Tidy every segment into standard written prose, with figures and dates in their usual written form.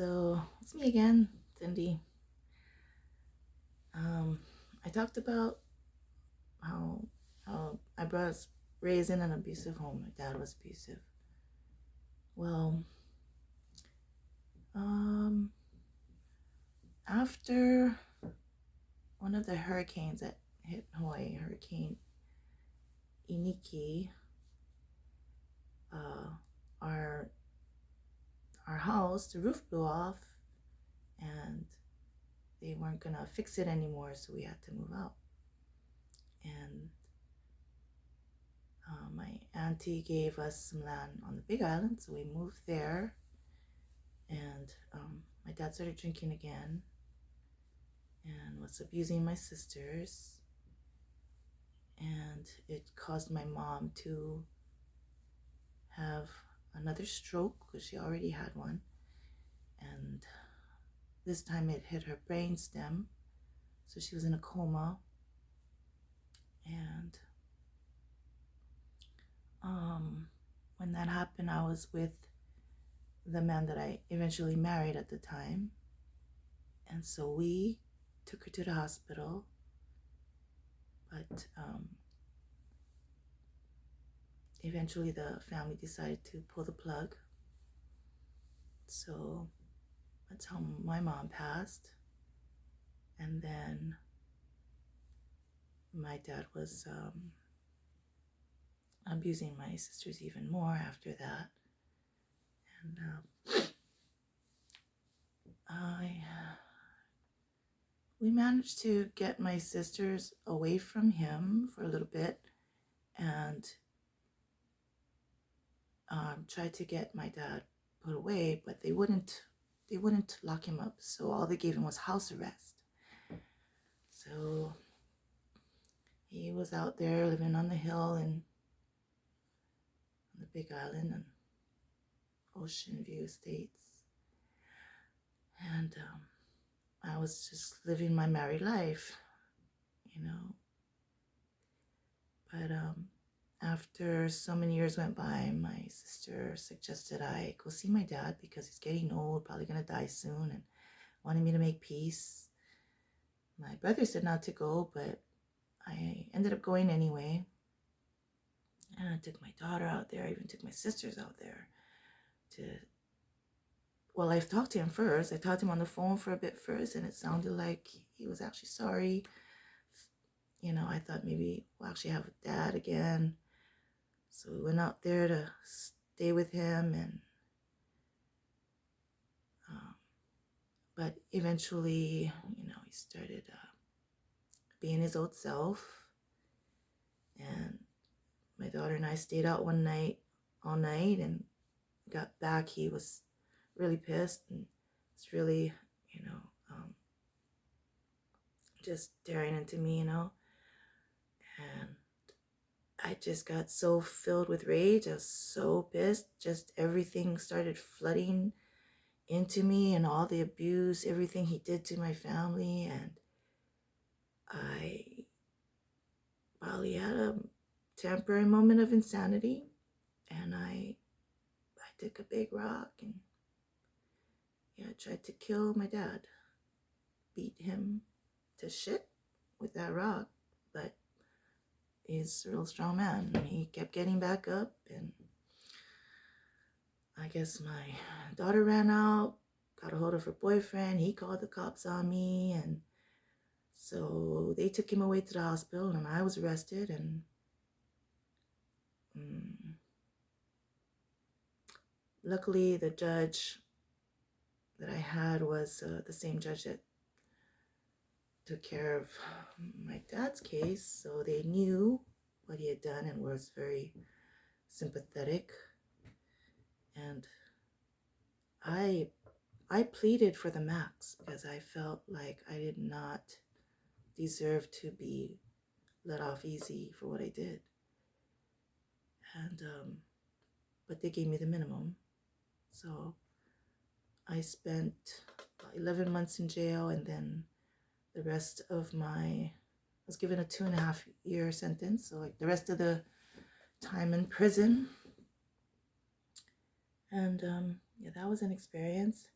So it's me again, Cindy. I talked about how I was raised in an abusive home. My dad was abusive. Well, um, after one of the hurricanes that hit Hawaii, Hurricane Iniki, uh, our our house, the roof blew off, and they weren't gonna fix it anymore, so we had to move out. And my auntie gave us some land on the Big Island, so we moved there. And my dad started drinking again and was abusing my sisters. And it caused my mom to have another stroke because she already had one. And this time it hit her brain stem, so she was in a coma. And when that happened, I was with the man that I eventually married at the time. And so we took her to the hospital, but eventually the family decided to pull the plug. So that's how my mom passed. And then my dad was abusing my sisters even more after that. And we managed to get my sisters away from him for a little bit and tried to get my dad put away, but they wouldn't lock him up. So all they gave him was house arrest. So he was out there living on the hill and on the Big Island and Ocean View Estates. And I was just living my married life, you know. But after so many years went by, my sister suggested I go see my dad because he's getting old, probably going to die soon, and wanted me to make peace. My brother said not to go, but I ended up going anyway. And I took my daughter out there. I even took my sisters out there well, I've talked to him first. I talked to him on the phone for a bit first, and it sounded like he was actually sorry. You know, I thought maybe we'll actually have a dad again. So we went out there to stay with him, and but eventually, you know, he started being his old self. And my daughter and I stayed out one night, all night, and got back. He was really pissed and was really, you know, just staring into me, you know. And I just got so filled with rage. I was so pissed. Just everything started flooding into me and all the abuse, everything he did to my family. And I probably had a temporary moment of insanity. And I took a big rock and tried to kill my dad. Beat him to shit with that rock. But he's a real strong man. He kept getting back up, and I guess my daughter ran out, got a hold of her boyfriend. He called the cops on me, and so they took him away to the hospital, and I was arrested. And luckily, the judge that I had was the same judge that took care of my dad's case, so they knew what he had done and was very sympathetic. And I pleaded for the max because I felt like I did not deserve to be let off easy for what I did. And but they gave me the minimum. So I spent 11 months in jail, and then the rest of I was given a 2.5-year sentence. So like the rest of the time in prison. And that was an experience.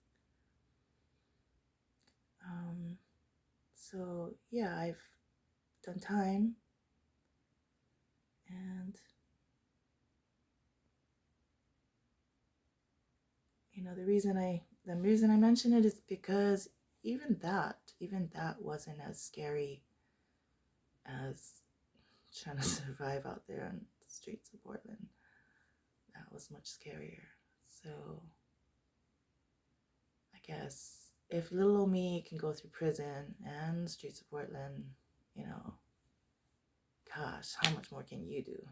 So yeah, I've done time, and the reason I mention it is because even that wasn't as scary as trying to survive out there on the streets of Portland. That was much scarier. So I guess if little old me can go through prison and streets of Portland, you know, gosh, how much more can you do?